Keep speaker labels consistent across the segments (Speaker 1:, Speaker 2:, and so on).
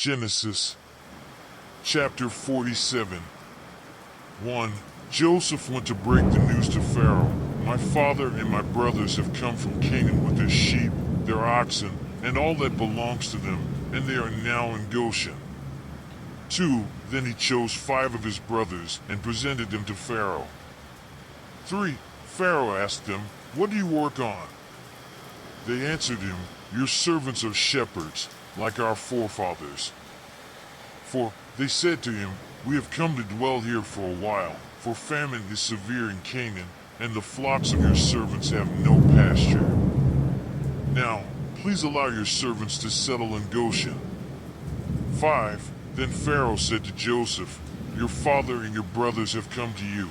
Speaker 1: Genesis chapter 47. 1. Joseph went to break the news to Pharaoh. My father and my brothers have come from Canaan with their sheep, their oxen, and all that belongs to them, and they are now in Goshen. 2. Then he chose 5 of his brothers and presented them to Pharaoh. 3. Pharaoh asked them, "What do you work on?" They answered him, "Your servants are shepherds, like our forefathers." 4. They said to him, "We have come to dwell here for a while, for famine is severe in Canaan, and the flocks of your servants have no pasture. Now, please allow your servants to settle in Goshen." 5. Then Pharaoh said to Joseph, "Your father and your brothers have come to you."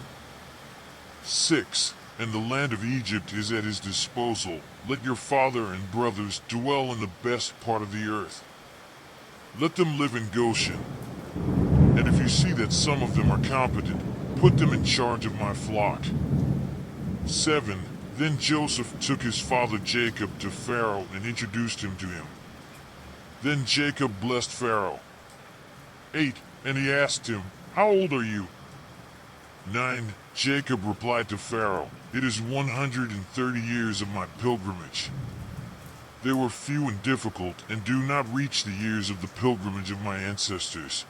Speaker 1: 6. And the land of Egypt is at his disposal. Let your father and brothers dwell in the best part of the earth. Let them live in Goshen. And if you see that some of them are competent, put them in charge of my flock. 7. Then Joseph took his father Jacob to Pharaoh and introduced him to him. Then Jacob blessed Pharaoh. 8. And he asked him, "How old are you?" 9. Jacob replied to Pharaoh, "It is 130 years of my pilgrimage." They were few and difficult, and do not reach the years of the pilgrimage of my ancestors.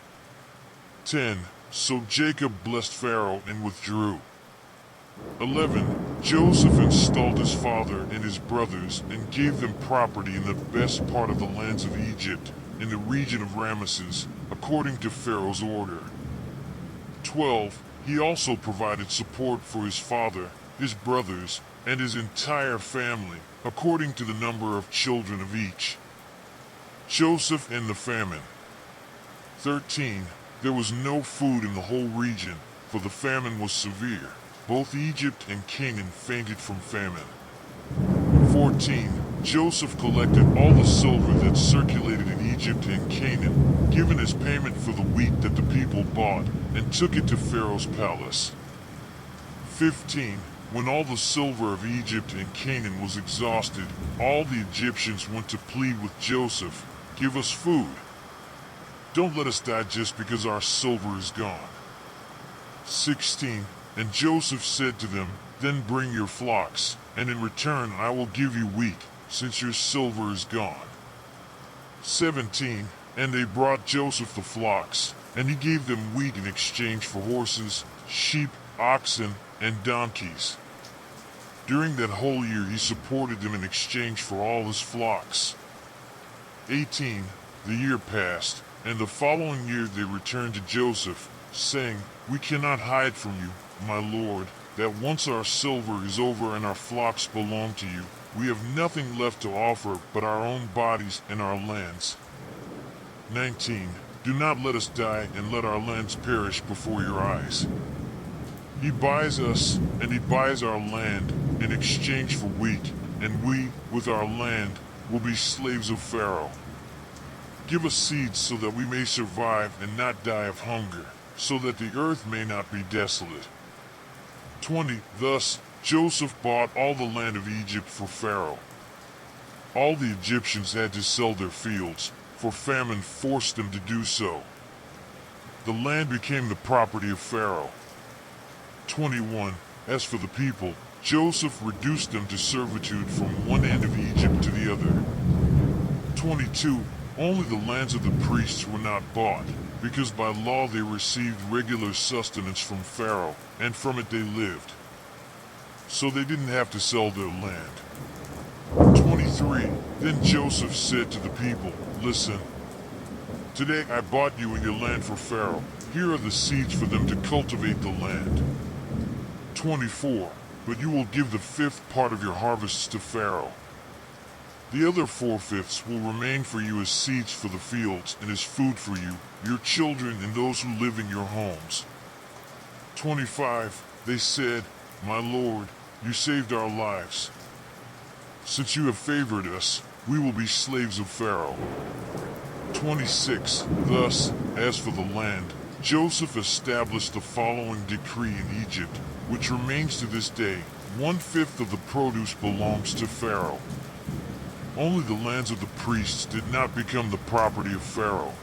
Speaker 1: 10. So Jacob blessed Pharaoh and withdrew. 11. Joseph installed his father and his brothers and gave them property in the best part of the lands of Egypt, in the region of Ramesses, according to Pharaoh's order. 12. He also provided support for his father, his brothers, and his entire family, according to the number of children of each. Joseph and the famine. 13. There was no food in the whole region, for the famine was severe. Both Egypt and Canaan fainted from famine. 14. Joseph collected all the silver that circulated in Egypt and Canaan, given as payment for the wheat that the people bought, and took it to Pharaoh's palace. 15. When all the silver of Egypt and Canaan was exhausted, all the Egyptians went to plead with Joseph, "Give us food. Don't let us die just because our silver is gone." 16. And Joseph said to them, "Then bring your flocks, and in return I will give you wheat, since your silver is gone." 17. And they brought Joseph the flocks, and he gave them wheat in exchange for horses, sheep, oxen, and donkeys. During that whole year he supported them in exchange for all his flocks. 18. The year passed, and the following year they returned to Joseph, saying, "We cannot hide from you, my lord, that once our silver is over and our flocks belong to you, we have nothing left to offer but our own bodies and our lands." 19. Do not let us die and let our lands perish before your eyes. He buys us, and he buys our land in exchange for wheat, and we, with our land, will be slaves of Pharaoh. Give us seeds so that we may survive and not die of hunger, so that the earth may not be desolate. 20. Thus Joseph bought all the land of Egypt for Pharaoh. All the Egyptians had to sell their fields, for famine forced them to do so. The land became the property of Pharaoh. 21. As for the people, Joseph reduced them to servitude from one end of Egypt to the other. 22. Only the lands of the priests were not bought, because by law they received regular sustenance from Pharaoh, and from it they lived. So they didn't have to sell their land. 23. Then Joseph said to the people, "Listen, today I bought you and your land for Pharaoh. Here are the seeds for them to cultivate the land." 24. But you will give the 5th part of your harvests to Pharaoh. The other 4/5 will remain for you as seeds for the fields and as food for you, your children, and those who live in your homes. 25. They said, "My lord, you saved our lives. Since you have favored us, we will be slaves of Pharaoh." 26. Thus, as for the land, Joseph established the following decree in Egypt, which remains to this day: 1/5 of the produce belongs to Pharaoh. Only the lands of the priests did not become the property of Pharaoh.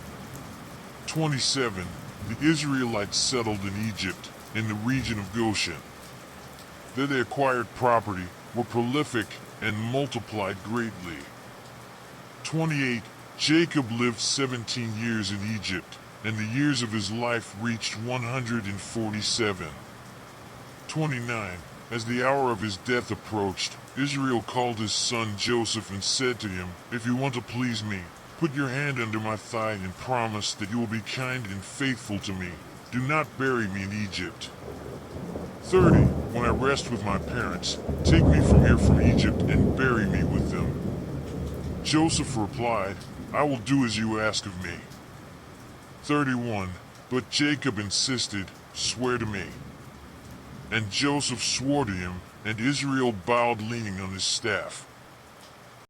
Speaker 1: 27. The Israelites settled in Egypt, in the region of Goshen. There they acquired property, were prolific, and multiplied greatly. 28. Jacob lived 17 years in Egypt, and the years of his life reached 147. 29. As the hour of his death approached, Israel called his son Joseph and said to him, "If you want to please me, put your hand under my thigh and promise that you will be kind and faithful to me. Do not bury me in Egypt." 30. When I rest with my parents, take me from here from Egypt and bury me with them. Joseph replied, "I will do as you ask of me." 31. But Jacob insisted, "Swear to me." And Joseph swore to him, and Israel bowed leaning on his staff.